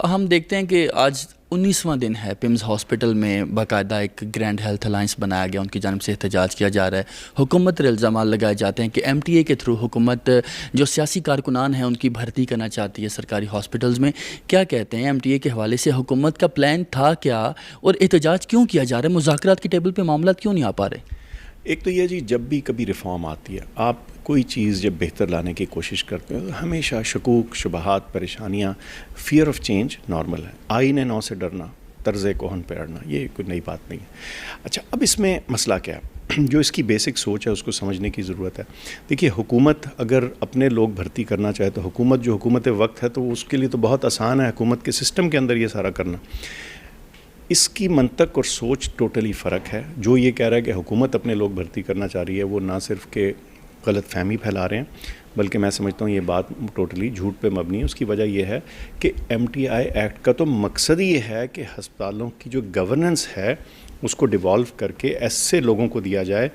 ہم دیکھتے ہیں کہ آج 19واں دن ہے پمز ہاسپٹل میں باقاعدہ ایک گرینڈ ہیلتھ الائنس بنایا گیا، ان کی جانب سے احتجاج کیا جا رہا ہے، حکومت پر الزامات لگائے جاتے ہیں کہ ایم ٹی اے کے تھرو حکومت جو سیاسی کارکنان ہیں ان کی بھرتی کرنا چاہتی ہے سرکاری ہاسپٹلز میں۔ کیا کہتے ہیں ایم ٹی اے کے حوالے سے حکومت کا پلان تھا کیا، اور احتجاج کیوں کیا جا رہا ہے؟ مذاکرات کی ٹیبل پہ معاملات کیوں نہیں آ پا رہے؟ ایک تو یہ جی، جب بھی کبھی ریفارم آتی ہے، آپ کوئی چیز جب بہتر لانے کی کوشش کرتے ہیں، ہمیشہ شکوک، شبہات، پریشانیاں، فیئر آف چینج نارمل ہے۔ آئین نو سے ڈرنا، طرز کہن پہ اڑنا، یہ کوئی نئی بات نہیں ہے۔ اچھا، اب اس میں مسئلہ کیا ہے؟ جو اس کی بیسک سوچ ہے اس کو سمجھنے کی ضرورت ہے۔ دیکھیے، حکومت اگر اپنے لوگ بھرتی کرنا چاہے تو حکومت جو حکومت وقت ہے تو اس کے لیے تو بہت آسان ہے حکومت کے سسٹم کے اندر یہ سارا کرنا۔ اس کی منطق اور سوچ ٹوٹلی فرق ہے۔ جو یہ کہہ رہا ہے کہ حکومت اپنے لوگ بھرتی کرنا چاہ رہی ہے، وہ نہ صرف کہ غلط فہمی پھیلا رہے ہیں، بلکہ میں سمجھتا ہوں یہ بات ٹوٹلی جھوٹ پہ مبنی ہے۔ اس کی وجہ یہ ہے کہ ایم ٹی آئی ایکٹ کا تو مقصد یہ ہے کہ ہسپتالوں کی جو گورننس ہے اس کو ڈیوالو کر کے ایسے لوگوں کو دیا جائے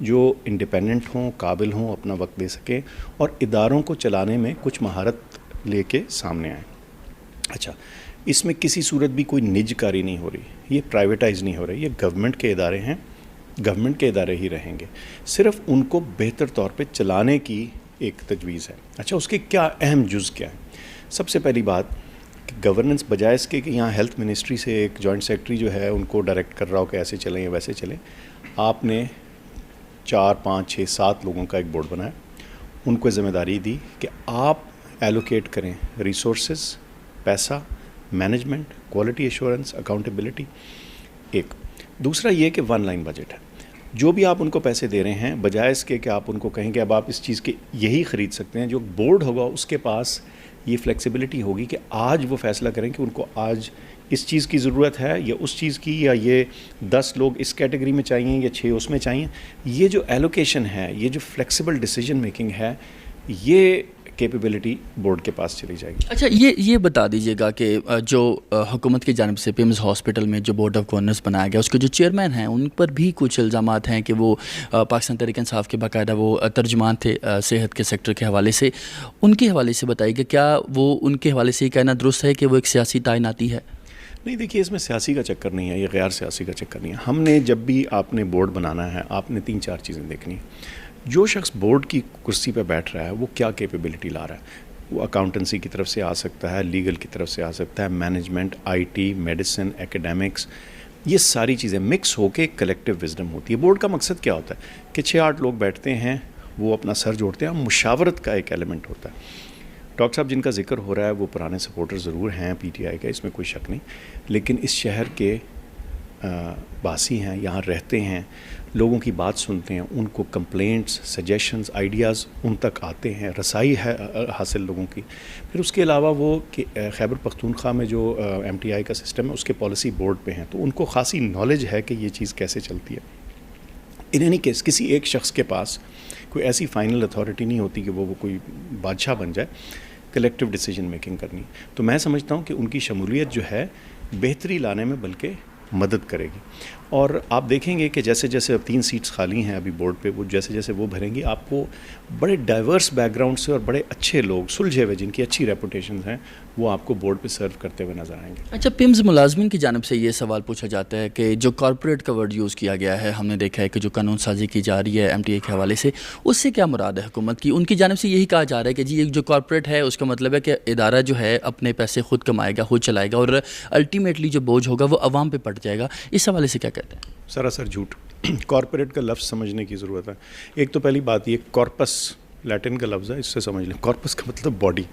جو انڈیپینڈنٹ ہوں، قابل ہوں، اپنا وقت دے سکیں اور اداروں کو چلانے میں کچھ مہارت لے کے سامنے آئیں۔ اچھا، اس میں کسی صورت بھی کوئی نج کاری نہیں ہو رہی، یہ پرائیویٹائز نہیں ہو رہی، یہ گورنمنٹ کے ادارے ہیں، گورنمنٹ کے ادارے ہی رہیں گے، صرف ان کو بہتر طور پہ چلانے کی ایک تجویز ہے۔ اچھا، اس کے کیا اہم جز کیا ہیں؟ سب سے پہلی بات کہ گورننس بجائے اس کے کہ یہاں ہیلتھ منسٹری سے ایک جوائنٹ سیکرٹری جو ہے ان کو ڈائریکٹ کر رہا ہو کہ ایسے چلیں یا ویسے چلیں، آپ نے 4 5 6 7 لوگوں کا ایک بورڈ بنایا، ان کو ذمہ داری دی کہ آپ ایلوکیٹ کریں ریسورسز، پیسہ، مینجمنٹ، کوالٹی ایشورنس، اکاؤنٹیبلٹی۔ ایک دوسرا یہ کہ 1 لائن بجٹ ہے، جو بھی آپ ان کو پیسے دے رہے ہیں بجائے اس کے کہ آپ ان کو کہیں کہ اب آپ اس چیز کے یہی خرید سکتے ہیں، جو بورڈ ہوگا اس کے پاس یہ فلیکسیبلٹی ہوگی کہ آج وہ فیصلہ کریں کہ ان کو آج اس چیز کی ضرورت ہے یا اس چیز کی، یا یہ 10 لوگ اس کیٹیگری میں چاہیے یا 6 اس میں چاہیے۔ یہ جو ایلوکیشن ہے، یہ جو فلیکسیبل ڈیسیجن میکنگ ہے، یہ کیپیبلٹی بورڈ کے پاس چلی جائے گی۔ اچھا، یہ بتا دیجیے گا کہ جو حکومت کی جانب سے پمز ہاسپٹل میں جو بورڈ آف گورنرز بنایا گیا، اس کے جو چیئرمین ہیں ان پر بھی کچھ الزامات ہیں کہ وہ پاکستان تحریک انصاف کے باقاعدہ وہ ترجمان تھے صحت کے سیکٹر کے حوالے سے۔ ان کے حوالے سے بتائیے کہ کیا وہ ان کے حوالے سے یہ کہنا درست ہے کہ وہ ایک سیاسی تعیناتی ہے؟ نہیں، دیکھیے، اس میں سیاسی کا چکر نہیں ہے، یہ غیر سیاسی کا چکر نہیں ہے۔ ہم نے جب بھی آپ نے بورڈ بنانا ہے، آپ نے 3 4 چیزیں دیکھنی ہیں۔ جو شخص بورڈ کی کرسی پہ بیٹھ رہا ہے وہ کیا کیپیبلٹی لا رہا ہے؟ وہ اکاؤنٹنسی کی طرف سے آ سکتا ہے، لیگل کی طرف سے آ سکتا ہے، مینجمنٹ، آئی ٹی، میڈیسن، ایکیڈیمکس، یہ ساری چیزیں مکس ہو کے کلیکٹیو وزڈم ہوتی ہے۔ بورڈ کا مقصد کیا ہوتا ہے کہ 6 8 لوگ بیٹھتے ہیں، وہ اپنا سر جوڑتے ہیں، مشاورت کا ایک ایلیمنٹ ہوتا ہے۔ ڈاکٹر صاحب جن کا ذکر ہو رہا ہے وہ پرانے سپورٹر ضرور ہیں پی ٹی آئی کے، اس میں کوئی شک نہیں، لیکن اس شہر کے باسی ہیں، یہاں رہتے ہیں، لوگوں کی بات سنتے ہیں، ان کو کمپلینٹس، سجیشنز، آئیڈیاز ان تک آتے ہیں، رسائی ہے حاصل لوگوں کی۔ پھر اس کے علاوہ وہ کہ خیبر پختونخوا میں جو ایم ٹی آئی کا سسٹم ہے اس کے پالیسی بورڈ پہ ہیں، تو ان کو خاصی نالج ہے کہ یہ چیز کیسے چلتی ہے۔ ان اینی کیس کسی ایک شخص کے پاس کوئی ایسی فائنل اتھارٹی نہیں ہوتی کہ وہ کوئی بادشاہ بن جائے، کلیکٹیو ڈیسیجن میکنگ کرنی۔ تو میں سمجھتا ہوں کہ ان کی شمولیت جو ہے بہتری لانے میں بلکہ مدد کرے گی۔ اور آپ دیکھیں گے کہ جیسے جیسے اب 3 سیٹس خالی ہیں ابھی بورڈ پہ، وہ جیسے جیسے وہ بھریں گی، آپ کو بڑے ڈائیورس بیک گراؤنڈ سے اور بڑے اچھے لوگ، سلجھے ہوئے، جن کی اچھی ریپوٹیشنز ہیں، وہ آپ کو بورڈ پہ سرو کرتے ہوئے نظر آئیں گے۔ اچھا، پمز ملازمین کی جانب سے یہ سوال پوچھا جاتا ہے کہ جو کارپوریٹ کا ورڈ یوز کیا گیا ہے، ہم نے دیکھا ہے کہ جو قانون سازی کی جا رہی ہے ایم ٹی اے کے حوالے سے، اس سے کیا مراد ہے حکومت کی؟ ان کی جانب سے یہی کہا جا رہا ہے کہ جی ایک جو کارپوریٹ ہے اس کا مطلب ہے کہ ادارہ جو ہے اپنے پیسے خود کمائے گا، خود چلائے گا، اور الٹیمیٹلی جو بوجھ ہوگا وہ عوام پہ پڑ جائے گا۔ اس حوالے سے کیا کہتے ہیں؟ سراسر جھوٹ۔ کارپوریٹ کا لفظ سمجھنے کی ضرورت ہے۔ ایک تو پہلی بات یہ کارپس لیٹن کا لفظ ہے، اس سے سمجھ لیں۔ کارپس کا مطلب باڈی۔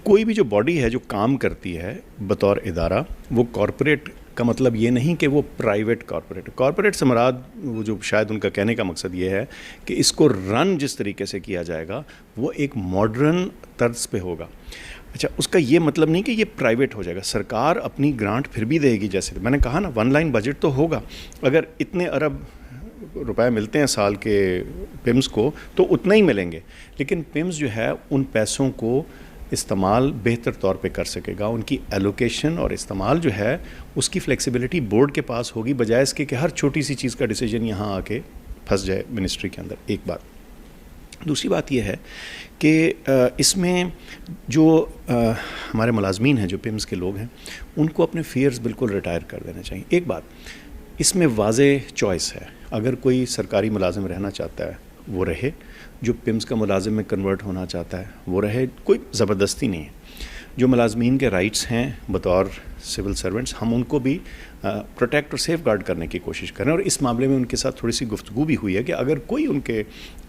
کوئی بھی جو باڈی ہے جو کام کرتی ہے بطور ادارہ، وہ کارپوریٹ کا مطلب یہ نہیں کہ وہ پرائیویٹ کارپوریٹ۔ کارپوریٹ سے مراد وہ جو شاید ان کا کہنے کا مقصد یہ ہے کہ اس کو رن جس طریقے سے کیا جائے گا وہ ایک ماڈرن طرز پہ ہوگا۔ اچھا، اس کا یہ مطلب نہیں کہ یہ پرائیویٹ ہو جائے گا۔ سرکار اپنی گرانٹ پھر بھی دے گی، جیسے میں نے کہا نا 1 لائن بجٹ تو ہوگا۔ اگر اتنے ارب روپے ملتے ہیں سال کے پمز کو تو اتنا ہی ملیں گے، لیکن پمز جو ہے ان پیسوں کو استعمال بہتر طور پہ کر سکے گا۔ ان کی ایلوکیشن اور استعمال جو ہے اس کی فلیکسیبلٹی بورڈ کے پاس ہوگی، بجائے اس کے کہ ہر چھوٹی سی چیز کا ڈیسیجن یہاں آ کے پھنس جائے منسٹری کے اندر۔ ایک بات۔ دوسری بات یہ ہے کہ اس میں جو ہمارے ملازمین ہیں جو پمز کے لوگ ہیں ان کو اپنے فیئرز بالکل ریٹائر کر دینا چاہیے. ایک بات اس میں واضح چوائس ہے, اگر کوئی سرکاری ملازم رہنا چاہتا ہے وہ رہے, جو پمز کا ملازم میں کنورٹ ہونا چاہتا ہے وہ رہے, کوئی زبردستی نہیں ہے. جو ملازمین کے رائٹس ہیں بطور سول سرونٹس ہم ان کو بھی پروٹیکٹ اور سیف گارڈ کرنے کی کوشش کریں, اور اس معاملے میں ان کے ساتھ تھوڑی سی گفتگو بھی ہوئی ہے کہ اگر کوئی ان کے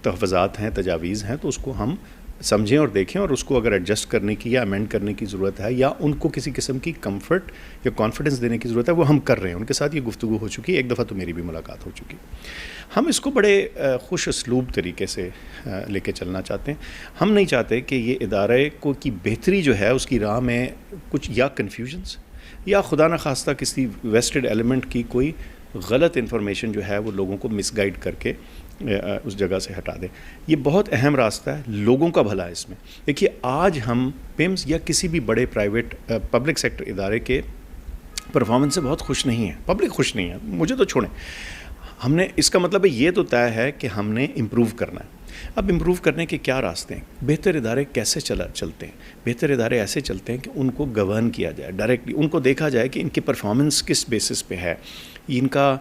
تحفظات ہیں, تجاویز ہیں, تو اس کو ہم سمجھیں اور دیکھیں, اور اس کو اگر ایڈجسٹ کرنے کی یا امینڈ کرنے کی ضرورت ہے یا ان کو کسی قسم کی کمفرٹ یا کانفیڈنس دینے کی ضرورت ہے, وہ ہم کر رہے ہیں. ان کے ساتھ یہ گفتگو ہو چکی ہے, ایک دفعہ تو میری بھی ملاقات ہو چکی. ہم اس کو بڑے خوش اسلوب طریقے سے لے کے چلنا چاہتے ہیں. ہم نہیں چاہتے کہ یہ ادارے کو کی بہتری جو ہے اس کی راہ میں کچھ یا کنفیوژنس یا خدا نخواستہ کسی ویسٹڈ ایلیمنٹ کی کوئی غلط انفارمیشن جو ہے وہ لوگوں کو مس گائیڈ کر کے اس جگہ سے ہٹا دیں. یہ بہت اہم راستہ ہے, لوگوں کا بھلا ہے اس میں. دیکھیے آج ہم پمز یا کسی بھی بڑے پرائیویٹ پبلک سیکٹر ادارے کے پرفارمنس سے بہت خوش نہیں ہیں, پبلک خوش نہیں ہے, مجھے تو چھوڑیں. ہم نے اس کا مطلب یہ تو طے ہے کہ ہم نے امپروو کرنا ہے. اب امپروو کرنے کے کیا راستے ہیں؟ بہتر ادارے کیسے چلتے ہیں؟ بہتر ادارے ایسے چلتے ہیں کہ ان کو گورن کیا جائے ڈائریکٹلی, ان کو دیکھا جائے کہ ان کی پرفارمنس کس بیسس پہ ہے, ان کا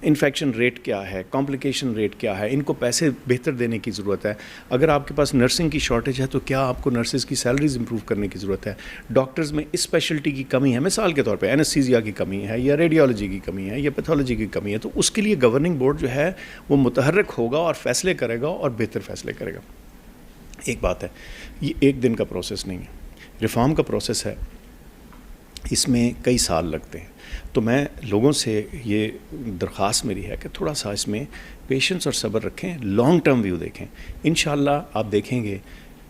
انفیکشن ریٹ کیا ہے, کمپلیکیشن ریٹ کیا ہے, ان کو پیسے بہتر دینے کی ضرورت ہے. اگر آپ کے پاس نرسنگ کی شارٹیج ہے تو کیا آپ کو نرسز کی سیلریز امپروو کرنے کی ضرورت ہے. ڈاکٹرز میں اسپیشلٹی کی کمی ہے, مثال کے طور پہ اینستھیزیا کی کمی ہے یا ریڈیولوجی کی کمی ہے یا پیتھولوجی کی کمی ہے, تو اس کے لیے گورننگ بورڈ جو ہے وہ متحرک ہوگا اور فیصلے کرے گا اور بہتر فیصلے کرے گا. ایک بات ہے, یہ ایک دن کا پروسیس نہیں ہے, ریفارم کا پروسیس ہے, اس میں کئی سال لگتے ہیں. تو میں لوگوں سے یہ درخواست میری ہے کہ تھوڑا سا اس میں پیشنس اور صبر رکھیں, لانگ ٹرم ویو دیکھیں. انشاءاللہ آپ دیکھیں گے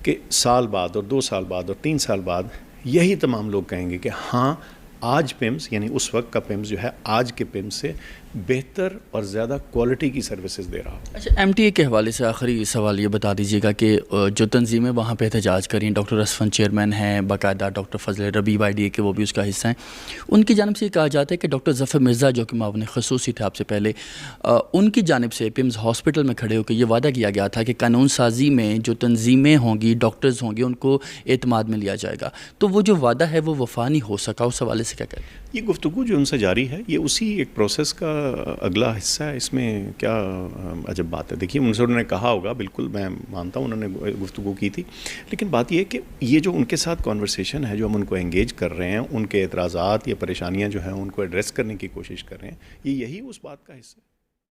کہ سال بعد اور 2 سال بعد اور 3 سال بعد یہی تمام لوگ کہیں گے کہ ہاں آج پمز یعنی اس وقت کا پمز جو ہے آج کے پمز سے بہتر اور زیادہ کوالٹی کی سروسز دے رہا ہوں. اچھا, ایم ٹی اے کے حوالے سے آخری سوال یہ بتا دیجیے گا کہ جو تنظیمیں وہاں پہ احتجاج کریں, ڈاکٹر اسفن چیئرمین ہیں, باقاعدہ ڈاکٹر فضل ربیع YDA کے وہ بھی اس کا حصہ ہیں, ان کی جانب سے یہ کہا جاتا ہے کہ ڈاکٹر ظفر مرزا جو کہ معاون خصوصی تھے آپ سے پہلے, ان کی جانب سے پمز ہاسپٹل میں کھڑے ہو کے یہ وعدہ کیا گیا تھا کہ قانون سازی میں جو تنظیمیں ہوں گی, ڈاکٹرز ہوں گے, ان کو اعتماد میں لیا جائے گا. تو وہ جو وعدہ ہے وہ وفا نہیں ہو سکا, اس حوالے سے کیا کہتے ہیں؟ یہ گفتگو جو ان سے جاری ہے یہ اسی ایک پروسیس کا اگلا حصہ ہے. اس میں کیا عجب بات ہے؟ دیکھیے ان سے انہوں نے کہا ہوگا, بالکل میں مانتا ہوں انہوں نے گفتگو کی تھی, لیکن بات یہ ہے کہ یہ جو ان کے ساتھ کانورسیشن ہے, جو ہم ان کو انگیج کر رہے ہیں, ان کے اعتراضات یا پریشانیاں جو ہیں ان کو ایڈریس کرنے کی کوشش کر رہے ہیں, یہی اس بات کا حصہ ہے.